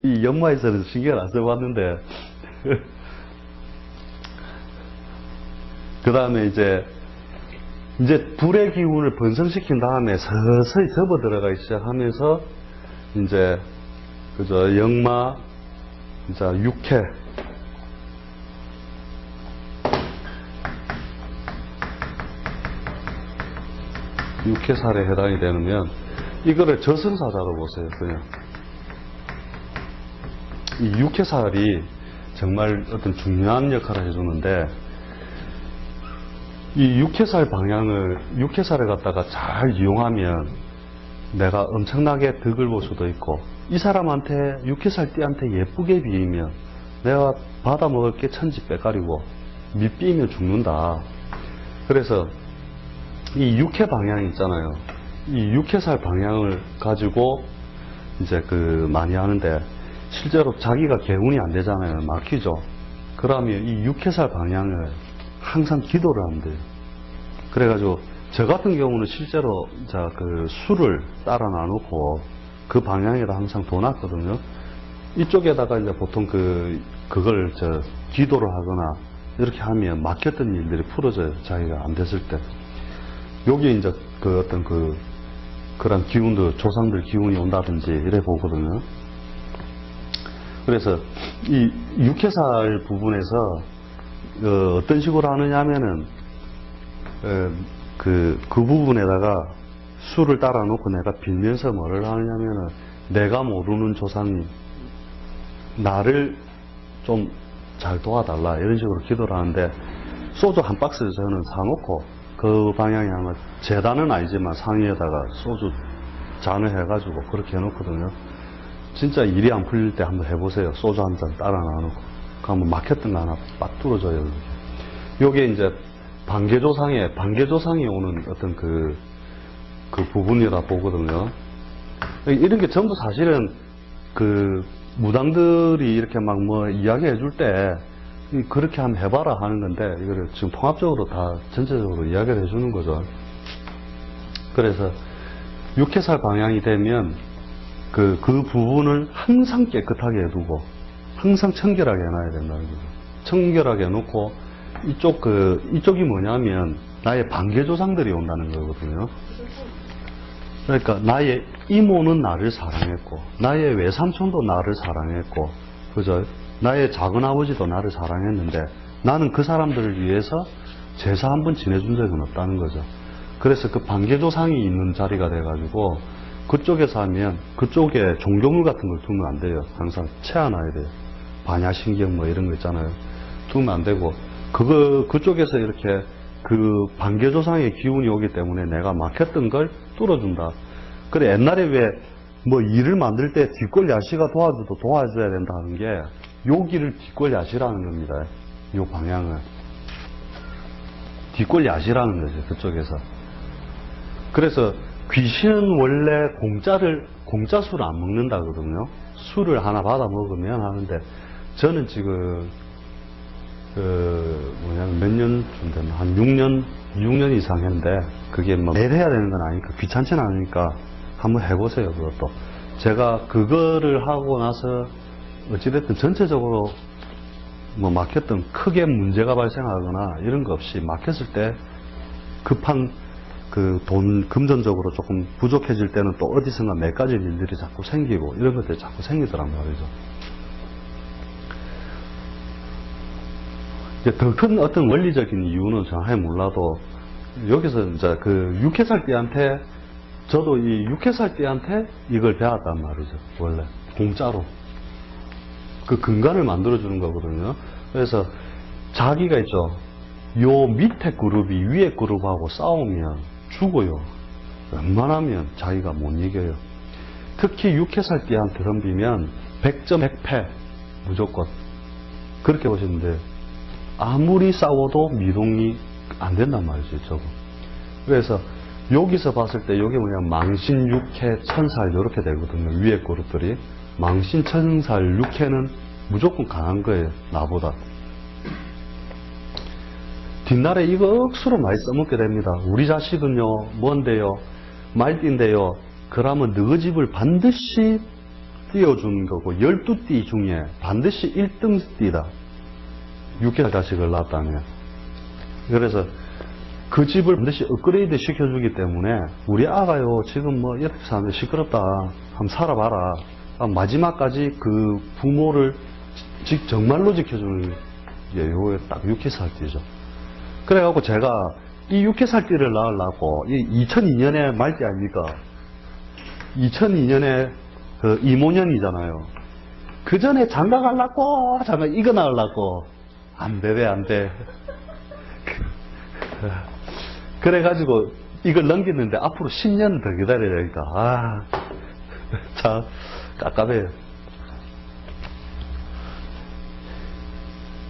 이 연마에서는 신경을 안 써봤는데 그 다음에 이제 불의 기운을 번성시킨 다음에 서서히 접어 들어가기 시작하면서 이제 그저 역마, 이제 육해살에 해당이 되면 이거를 저승사자로 보세요. 그냥 이 육해살이 정말 어떤 중요한 역할을 해주는데, 이 육해살을 갖다가 잘 이용하면 내가 엄청나게 덕을 볼 수도 있고, 이 사람한테 육해살띠한테 예쁘게 비이면 내가 받아먹을 게 천지백갈이고 밑비이면 죽는다. 그래서 이 육해 방향 있잖아요. 이 육해살 방향을 가지고 이제 많이 하는데, 실제로 자기가 개운이 안 되잖아요. 막히죠. 그러면 이 육해살 방향을 항상 기도를 하면 돼요. 그래가지고 저 같은 경우는 실제로 술을 따라 놔놓고 그 방향에다 항상 둬놨거든요. 이쪽에다가 이제 보통 그걸 기도를 하거나 이렇게 하면 막혔던 일들이 풀어져요. 자기가 안 됐을 때. 여기 이제 그런 기운도, 조상들 기운이 온다든지 이래 보거든요. 그래서 이 육해살 부분에서 어떤 식으로 하느냐 하면은 그 부분에다가 수를 따라 놓고 내가 빌면서 뭐를 하느냐면은, 내가 모르는 조상님 나를 좀 잘 도와달라 이런 식으로 기도를 하는데, 소주 한 박스를 저는 사놓고 그 방향에 아마 재단은 아니지만 상위에다가 소주 잔을 해가지고 그렇게 해놓거든요. 진짜 일이 안 풀릴 때 한번 해보세요. 소주 한 잔 따라 놔놓고 그러면 막혔던 거 하나 빡 뚫어져요. 요게 이제 반개조상에 오는 어떤 그 부분이라 보거든요. 이런 게 전부 사실은 무당들이 이렇게 막 이야기해 줄 때 그렇게 한번 해봐라 하는 건데, 이거를 지금 통합적으로 다 전체적으로 이야기를 해주는 거죠. 그래서 육해살 방향이 되면 그 부분을 항상 깨끗하게 해두고 항상 청결하게 해놔야 된다는 거죠. 청결하게 해놓고 이쪽이 뭐냐면 나의 반개조상들이 온다는 거거든요. 그러니까 나의 이모는 나를 사랑했고, 나의 외삼촌도 나를 사랑했고, 그죠? 나의 작은아버지도 나를 사랑했는데 나는 그 사람들을 위해서 제사 한번 지내준 적은 없다는 거죠. 그래서 그 반개조상이 있는 자리가 돼가지고 그쪽에서 하면 그쪽에 종교물 같은 걸 두면 안 돼요. 항상 채워놔야 돼요. 반야신경 뭐 이런 거 있잖아요. 두면 안 되고, 그쪽에서 이렇게 그 반개조상의 기운이 오기 때문에 내가 막혔던 걸 뚫어준다. 그래, 옛날에 왜 일을 만들 때 뒷골 야시가 도와줘야 된다 하는 게, 여기를 뒷골 야시라는 겁니다. 요 방향을. 뒷골 야시라는 거죠. 그쪽에서. 그래서 귀신은 원래 공짜 술을 안 먹는다거든요. 술을 하나 받아 먹으면 하는데, 저는 지금 몇 년쯤 됐나? 한 6년 이상 했는데, 그게 매일 해야 되는 건 아니니까, 귀찮진 않으니까 한번 해보세요. 그것도. 제가 그거를 하고 나서 어찌됐든 전체적으로 막혔던 크게 문제가 발생하거나 이런 거 없이, 막혔을 때 급한 금전적으로 조금 부족해질 때는 또 어디선가 몇 가지 일들이 자꾸 생기고 이런 것들이 자꾸 생기더란 말이죠. 이제 더 큰 어떤 원리적인 이유는 정확히 몰라도, 여기서 이제 육해살띠한테, 저도 이 육해살띠한테 이걸 배웠단 말이죠. 원래 공짜로 그 근간을 만들어주는 거거든요. 그래서 자기가 있죠. 요 밑에 그룹이 위에 그룹하고 싸우면 죽어요. 웬만하면 자기가 못 이겨요. 특히 육해살띠한테 덤비면 100점 100패 무조건. 그렇게 보시면 돼요. 아무리 싸워도 미동이 안 된단 말이죠. 저거. 그래서 여기서 봤을 때 여기 망신, 육해, 천살 이렇게 되거든요. 위에 그룹들이. 망신, 천살, 육해는 무조건 강한 거예요. 나보다. 뒷날에 이거 억수로 많이 써먹게 됩니다. 우리 자식은요, 뭔데요? 말띠인데요. 그러면 너희 집을 반드시 띄워준 거고 12띠 중에 반드시 1등 띠다. 6개월 자식을 낳았다면. 그래서 그 집을 반드시 업그레이드 시켜주기 때문에 우리 아가요 지금 뭐 이렇게 사는데 시끄럽다. 한번 살아봐라. 마지막까지 그 부모를 정말로 지켜주는 게 요게 딱 6개살띠죠. 그래갖고 제가 이 6개살띠를 낳으려고 2002년에 말띠 아닙니까? 2002년에 그 이모년이잖아요. 그 전에 장가 가려고 이거 낳으려고 안 돼. 그래가지고 이걸 넘기는데 앞으로 10년 더 기다려야 되니까 참 깝깝해요.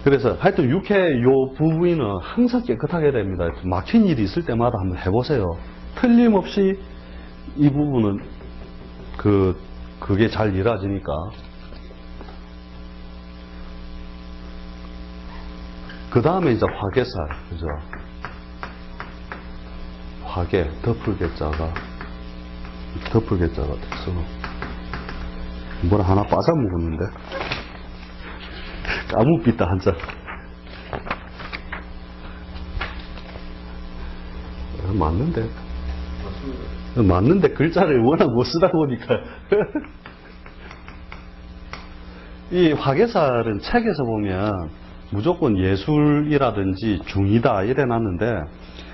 그래서 하여튼 육회 요 부부인은 항상 깨끗하게 됩니다. 막힌 일이 있을 때마다 한번 해보세요. 틀림없이 이 부분은 그게 잘 이루어지니까. 그 다음에 이제 화개살, 그죠? 화개, 덮을개자가 돼서 뭘 하나 빠져먹었는데? 까묵빛다 한자. 맞는데 글자를 워낙 못 쓰다 보니까. 이 화개살은 책에서 보면 무조건 예술이라든지 중이다 이래 놨는데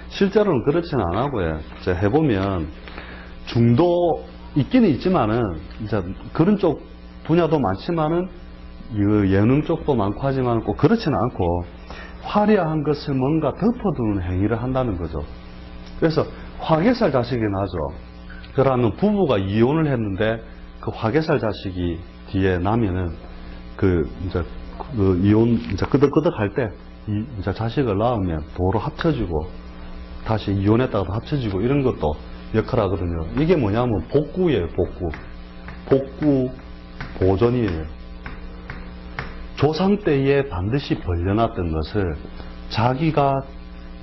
실제로는 그렇지는 않아 보여요. 해보면 중도 있기는 있지만은 이제 그런 쪽 분야도 많지만은 예능 쪽도 많고 하지만 꼭 그렇지는 않고 화려한 것을 뭔가 덮어두는 행위를 한다는 거죠. 그래서 화개살 자식이 나죠. 그러면 부부가 이혼을 했는데 그 화개살 자식이 뒤에 나면은 이혼 이제 끄덕끄덕 할 때 이제 자식을 낳으면 도로 합쳐지고 다시 이혼했다가도 합쳐지고 이런 것도 역할하거든요. 이게 뭐냐면 복구예요. 복구 보존이에요. 조상 때에 반드시 벌려놨던 것을 자기가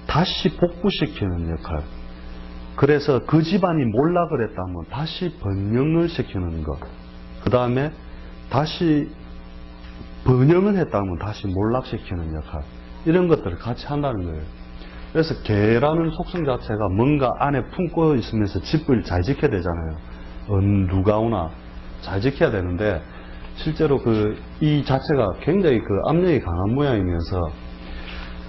다시 복구시키는 역할. 그래서 그 집안이 몰락을 했다면 다시 번영을 시키는 것. 그 다음에 다시 번영을 했다면 다시 몰락시키는 역할. 이런 것들을 같이 한다는 거예요. 그래서 개라는 속성 자체가 뭔가 안에 품고 있으면서 집을 잘 지켜야 되잖아요. 누가 오나 잘 지켜야 되는데 실제로 이 자체가 굉장히 압력이 강한 모양이면서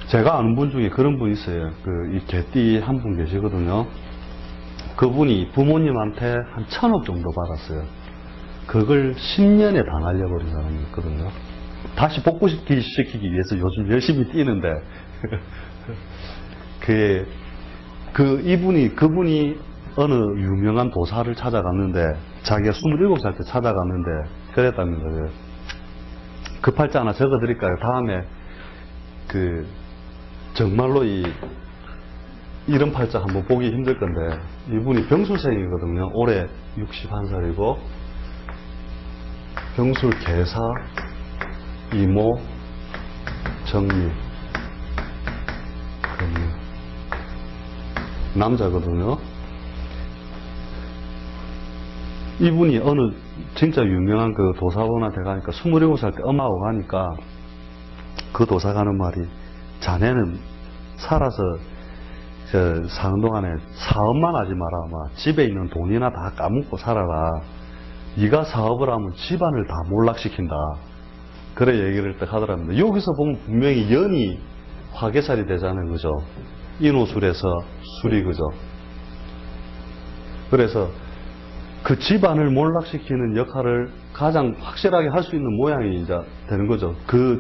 제가 아는 분 중에 그런 분 있어요. 이 개띠 한 분 계시거든요. 그분이 부모님한테 한 1,000억 정도 받았어요. 그걸 10년에 다 날려버린 사람이 있거든요. 다시 복구시키기 위해서 요즘 열심히 뛰는데 그분이 어느 유명한 도사를 찾아갔는데 자기가 27살 때 찾아갔는데 그랬다면서요. 급할자 하나 적어드릴까요? 다음에 정말로 이런 팔자 한번 보기 힘들 건데 이분이 병술생이거든요. 올해 61살이고 병술 개사 이모 정미 남자거든요. 이분이 어느 진짜 유명한 도사분한테 가니까 27살 때 엄마하고 가니까 그 도사가 하는 말이 자네는 살아서 사는 동안에 사업만 하지 마라. 집에 있는 돈이나 다 까먹고 살아라. 네가 사업을 하면 집안을 다 몰락시킨다. 그래 얘기를 딱 하더랍니다. 여기서 보면 분명히 연이 화개살이 되잖아요. 그죠? 인호술에서 술이 그죠? 그래서 그 집안을 몰락시키는 역할을 가장 확실하게 할 수 있는 모양이 이제 되는 거죠.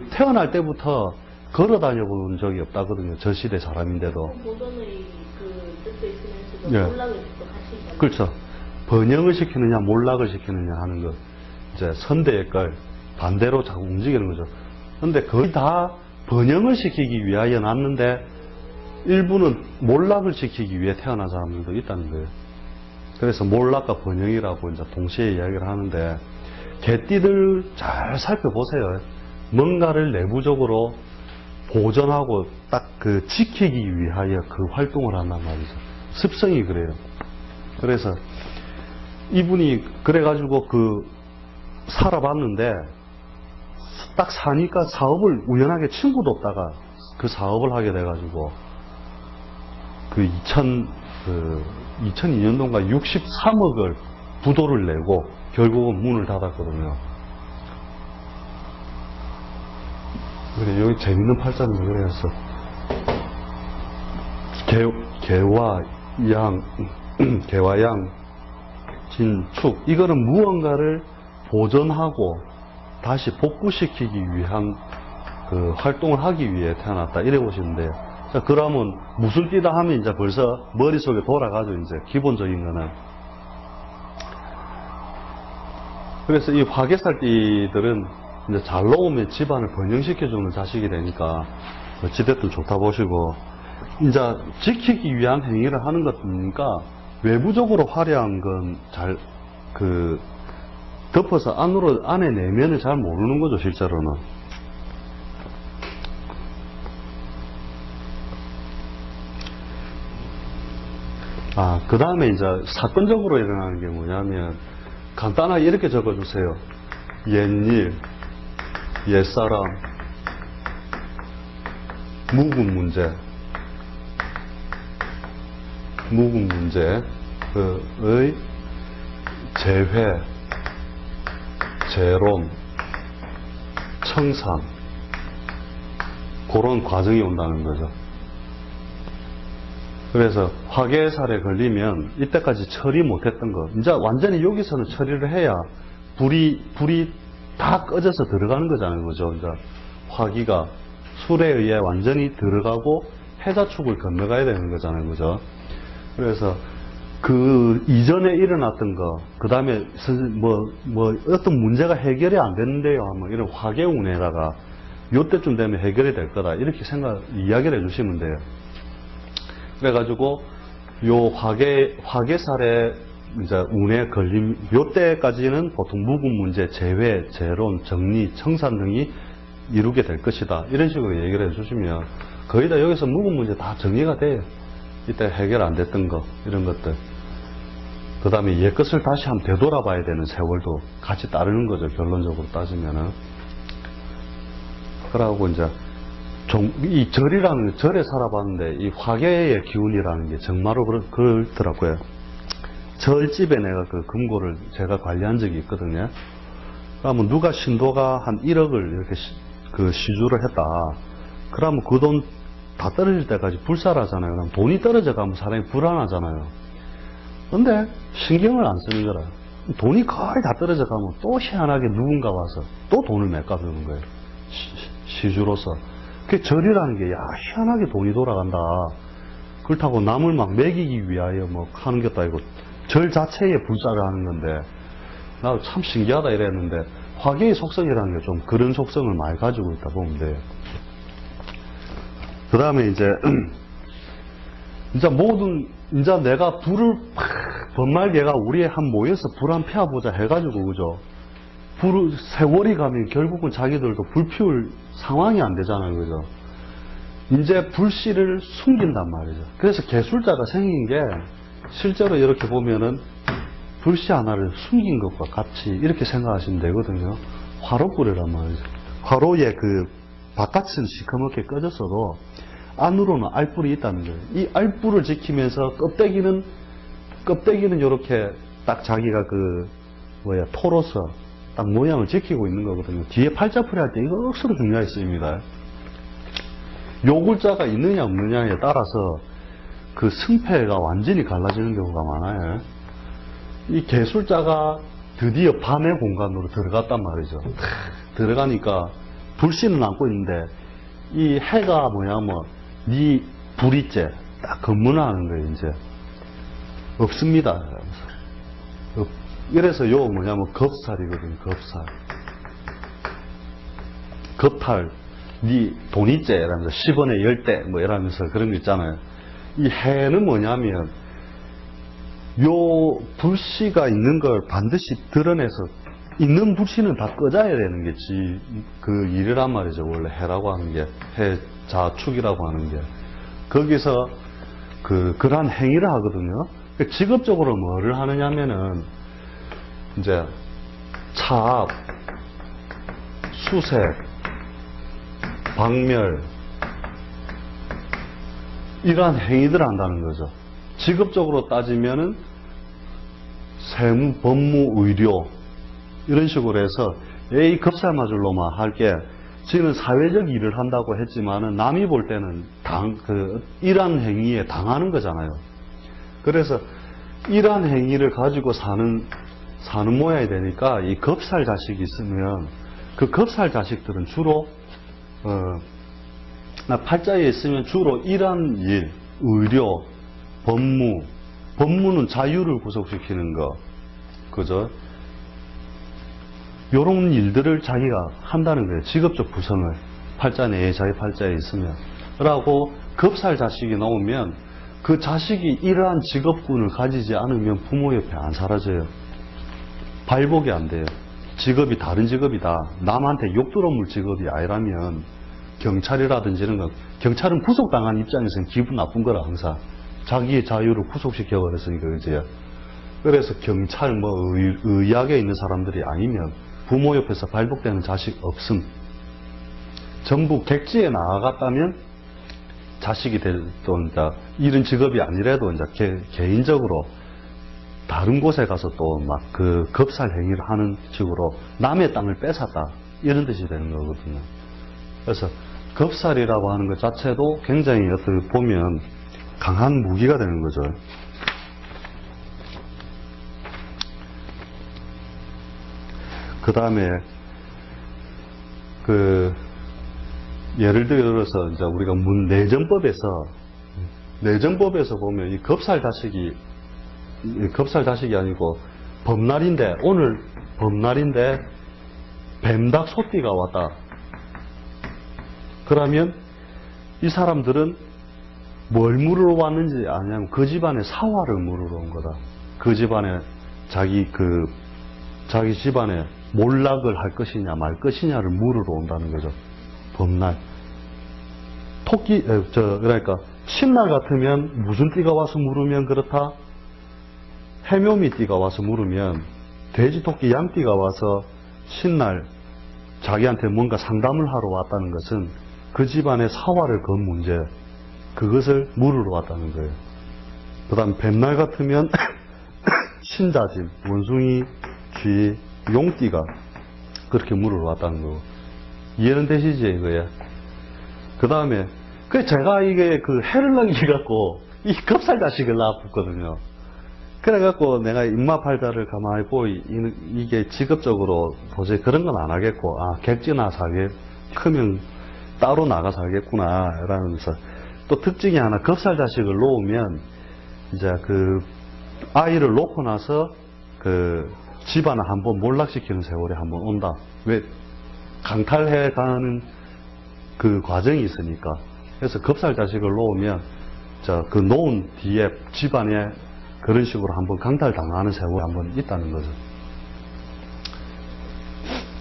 태어날 때부터 걸어 다녀본 적이 없다거든요. 저 시대 사람인데도. 보존의 뜻도 있으면서도 몰락을 또 하시잖아요. 그렇죠. 번영을 시키느냐 몰락을 시키느냐 하는 것. 이제 선대의 걸 반대로 자꾸 움직이는 거죠. 근데 거의 다 번영을 시키기 위하여 났는데 일부는 몰락을 시키기 위해 태어난 사람들도 있다는 거예요. 그래서 몰락과 번영이라고 이제 동시에 이야기를 하는데 개띠들 잘 살펴보세요. 뭔가를 내부적으로 보존하고 딱 지키기 위하여 활동을 한단 말이죠. 습성이 그래요. 그래서 이분이 그래가지고 살아봤는데 딱 사니까 사업을 우연하게 친구도 없다가 그 사업을 하게 돼가지고 그 2002년도인가 63억을 부도를 내고 결국은 문을 닫았거든요. 그래, 여기 재밌는 팔자는 그래서 개와 양, 진축, 이거는 무언가를 보존하고 다시 복구시키기 위한 그 활동을 하기 위해 태어났다, 이래 보시면 돼요. 자, 그러면 무슨 띠다 하면 이제 벌써 머릿속에 돌아가죠, 이제 기본적인 거는. 그래서 이 화개살 띠들은 이제 잘 놓으면 집안을 번영시켜주는 자식이 되니까 어찌됐든 좋다 보시고, 이제 지키기 위한 행위를 하는 것이니까 외부적으로 화려한 건 잘 덮어서 안에 내면을 잘 모르는 거죠, 실제로는. 그 다음에 이제 사건적으로 일어나는 게 뭐냐면, 간단하게 이렇게 적어주세요. 옛일, 옛사람, 묵은 문제의 재회, 재론, 청산, 그런 과정이 온다는 거죠. 그래서 화개살에 걸리면 이때까지 처리 못했던 거, 이제 완전히 여기서는 처리를 해야 불이 다 꺼져서 들어가는 거잖아요, 그죠? 이제 화기가 술에 의해 완전히 들어가고 해자축을 건너가야 되는 거잖아요, 그죠? 그래서 그 이전에 일어났던 거, 그 다음에 어떤 문제가 해결이 안 됐는데요 하면 이런 화개운에다가 요때쯤 되면 해결이 될 거다, 이렇게 이야기를 해주시면 돼요. 그래가지고 요 화개살에 이제 운에 걸림, 요때까지는 보통 묵은 문제, 재회, 재론, 정리, 청산 등이 이루게 될 것이다, 이런 식으로 얘기를 해주시면 거의 다 여기서 묵은 문제 다 정리가 돼요. 이때 해결 안 됐던 거, 이런 것들. 그 다음에 옛 것을 다시 한번 되돌아봐야 되는 세월도 같이 따르는 거죠, 결론적으로 따지면은. 그러고 이제 이 절에 살아봤는데 이 화개의 기운이라는 게 정말로 그렇더라고요. 절집에 내가 그 금고를 제가 관리한 적이 있거든요. 그러면 누가 신도가 한 1억을 이렇게 시주를 했다. 그러면 그 돈 다 떨어질 때까지 불살하잖아요. 그럼 돈이 떨어져 가면 사람이 불안하잖아요. 근데 신경을 안 쓰는 거라. 돈이 거의 다 떨어져 가면 또 희한하게 누군가 와서 또 돈을 메꿔주는 거예요. 시주로서. 그 절이라는 게, 희한하게 돈이 돌아간다. 그렇다고 남을 막 먹이기 위하여 하는 것도 아니고, 절 자체에 불사를 하는 건데, 나도 참 신기하다 이랬는데, 화개의 속성이라는 게 좀 그런 속성을 많이 가지고 있다 보면 돼요. 그 다음에 이제 내가 불을 번말개가 우리에 한 모여서 불 한 피워보자 해가지고, 그죠? 세월이 가면 결국은 자기들도 불 피울 상황이 안 되잖아요, 그죠? 이제 불씨를 숨긴단 말이죠. 그래서 개술자가 생긴 게 실제로 이렇게 보면은 불씨 하나를 숨긴 것과 같이 이렇게 생각하시면 되거든요. 화로불이란 말이죠. 화로에 바깥은 시커멓게 꺼졌어도 안으로는 알불이 있다는 거예요. 이 알불을 지키면서 껍데기는 이렇게 딱 자기가 토로서 딱 모양을 지키고 있는 거거든요. 뒤에 팔자풀이 할 때 이거 억수로 중요하게 쓰입니다. 요 글자가 있느냐 없느냐에 따라서 그 승패가 완전히 갈라지는 경우가 많아요. 이 개술자가 드디어 밤의 공간으로 들어갔단 말이죠. 들어가니까 불씨는 안고 있는데 이 해가 네 불이째 딱 검문하는 거예요. 이제 없습니다. 이래서 겁살이거든요. 겁살. 겁탈. 네 돈이째 이러면서 10원에 10대 이러면서 그런 거 있잖아요. 이 해는 뭐냐면 요 불씨가 있는 걸 반드시 드러내서 있는 불씨는 다 꺼져야 되는 게 그 일이란 말이죠. 원래 해라고 하는 게, 해 자축이라고 하는 게. 거기서 그러한 행위를 하거든요. 직업적으로 뭐를 하느냐면은, 이제, 차압, 수색, 박멸, 이러한 행위들을 한다는 거죠. 직업적으로 따지면은 세무, 법무, 의료 이런 식으로 해서 이 겁살맞을로만 할게 지는 사회적 일을 한다고 했지만은 남이 볼 때는 이러한 행위에 당하는 거잖아요. 그래서 이러한 행위를 가지고 사는 모양이 되니까 이 겁살 자식이 있으면 그 겁살 자식들은 주로 팔자에 있으면 주로 이러한 일, 의료, 법무는 자유를 구속시키는 거, 그죠? 요런 일들을 자기가 한다는 거예요. 직업적 구성을. 팔자 내에 자기 팔자에 있으면. 라고 겁살 자식이 나오면 그 자식이 이러한 직업군을 가지지 않으면 부모 옆에 안 사라져요. 발복이 안 돼요. 직업이 다른 직업이다. 남한테 욕 들어물 직업이 아니라면 경찰이라든지 이런 거, 경찰은 구속당한 입장에서는 기분 나쁜 거라 항상. 자기의 자유를 구속시켜버렸으니까, 그죠? 그래서 경찰, 의학에 있는 사람들이 아니면 부모 옆에서 발복되는 자식 없음. 전부 객지에 나아갔다면 자식이 또 이제 이런 직업이 아니라도 이제 개인적으로 다른 곳에 가서 또 막 그 겁살 행위를 하는 식으로 남의 땅을 뺏었다. 이런 뜻이 되는 거거든요. 그래서 겁살이라고 하는 것 자체도 굉장히 어떻게 보면 강한 무기가 되는 거죠. 그 다음에 예를 들어서 이제 우리가 내전법에서 보면 이 겁살 자식이 아니고 오늘 범날인데 뱀닭 소띠가 왔다. 그러면 이 사람들은 뭘 물으러 왔는지 아냐면 그 집안의 사화를 물으러 온 거다. 그 집안에 자기 집안에 몰락을 할 것이냐 말 것이냐를 물으러 온다는 거죠. 범날. 그러니까 신날 같으면 무슨 띠가 와서 물으면 그렇다. 해묘미 띠가 와서 물으면 돼지, 토끼, 양띠가 와서 신날 자기한테 뭔가 상담을 하러 왔다는 것은 그 집안의 사화를 건 문제, 그것을 물으러 왔다는 거예요. 그 다음 뱀날 같으면 신자짐, 원숭이, 쥐, 용띠가 그렇게 물으러 왔다는 거고. 이해는 되시지, 이거에? 그 다음에, 제가 이게 해를 넘기갖고, 이 겁살 자식을 낳았거든요. 그래갖고 내가 입마팔자를 가만히 이게 직업적으로 도저히 그런 건 안 하겠고, 객지나 크면 따로 나가 살겠구나, 이러면서. 또 특징이 하나, 겁살 자식을 놓으면, 이제 아이를 놓고 나서 집안을 한번 몰락시키는 세월이 한번 온다. 왜? 강탈해 가는 그 과정이 있으니까. 그래서 겁살 자식을 놓으면, 놓은 뒤에 집안에 그런 식으로 한번 강탈당하는 세월이 한번 있다는 거죠.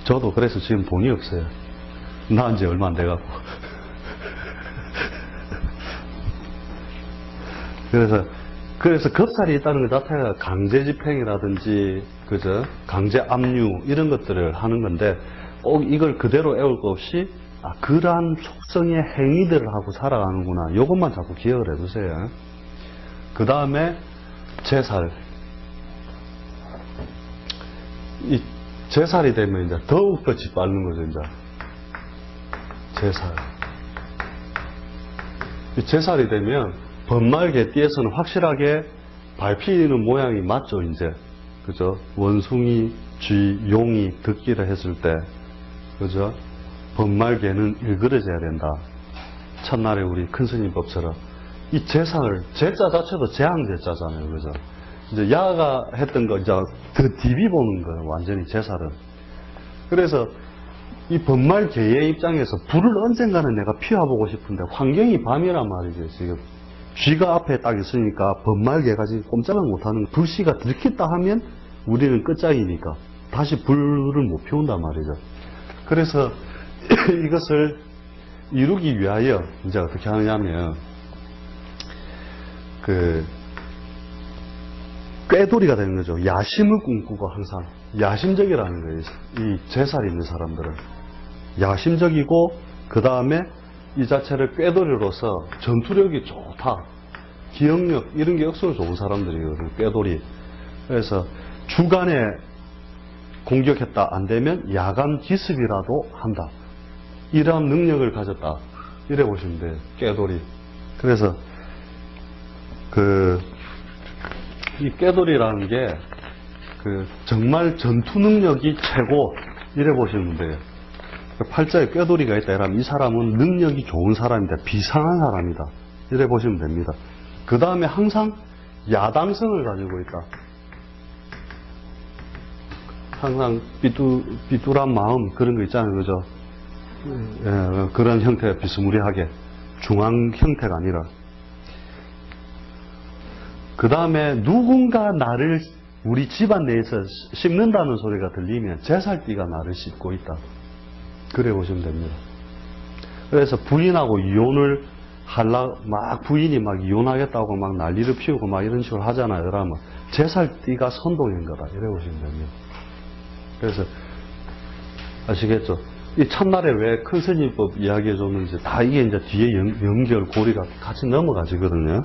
저도 그래서 지금 돈이 없어요. 나은 지 얼마 안 돼갖고. 그래서 겁살이 있다는 것 자체가 강제 집행이라든지, 그죠? 강제 압류, 이런 것들을 하는 건데, 꼭 이걸 그대로 애울 것 없이, 그러한 속성의 행위들을 하고 살아가는구나. 이것만 자꾸 기억을 해두세요. 그 다음에, 제살. 이 제살이 되면 이제 더욱더 짓밟는 거죠, 이제. 제살. 이 제살이 되면, 범말 개띠에서는 확실하게 밟히는 모양이 맞죠, 이제. 그죠? 원숭이, 쥐, 용이 듣기를 했을 때, 그죠? 범말 개는 일그러져야 된다. 첫날에 우리 큰 스님 법처럼. 이 제상을, 제자 자체도 제왕제자잖아요, 그죠? 이제 야가 했던 거, 이제 더 디비 보는 거예요, 완전히 제살은. 그래서 이 범말 개의 입장에서 불을 언젠가는 내가 피워보고 싶은데 환경이 밤이란 말이죠, 지금. 쥐가 앞에 딱 있으니까 범말개가 지금 꼼짝을 못하는, 불씨가 들켰다 하면 우리는 끝장이니까 다시 불을 못 피운단 말이죠. 그래서 이것을 이루기 위하여 이제 어떻게 하느냐면 꾀돌이가 되는 거죠. 야심을 꿈꾸고 항상 야심적이라는 거예요. 이 제살이 있는 사람들은 야심적이고 그 다음에 이 자체를 꾀돌이로서 전투력이 좋다, 기억력 이런 게 억수로 좋은 사람들이거든요. 꾀돌이. 그래서 주간에 공격했다 안 되면 야간 기습이라도 한다. 이러한 능력을 가졌다. 이래 보시면 돼요. 꾀돌이. 그래서 이 꾀돌이라는 게 정말 전투 능력이 최고 이래 보시면 돼요. 팔자에 꾀돌이가 있다 이러면 이 사람은 능력이 좋은 사람이다. 비상한 사람이다. 이래 보시면 됩니다. 그 다음에 항상 야당성을 가지고 있다. 항상 삐뚤한 마음 그런 거 있잖아요. 그죠? 예, 그런 형태 비스무리하게 중앙 형태가 아니라 그 다음에 누군가 나를 우리 집안 내에서 씹는다는 소리가 들리면 제살띠가 나를 씹고 있다. 그래 보시면 됩니다. 그래서 부인하고 이혼을 막 부인이 막 이혼하겠다고 막 난리를 피우고 막 이런 식으로 하잖아요. 그러면 제살띠가 선동인 거다. 이래 보시면 됩니다. 그래서 아시겠죠? 이 첫날에 왜 큰 스님법 이야기해 줬는지 다 이게 이제 뒤에 연결 고리가 같이 넘어가지거든요.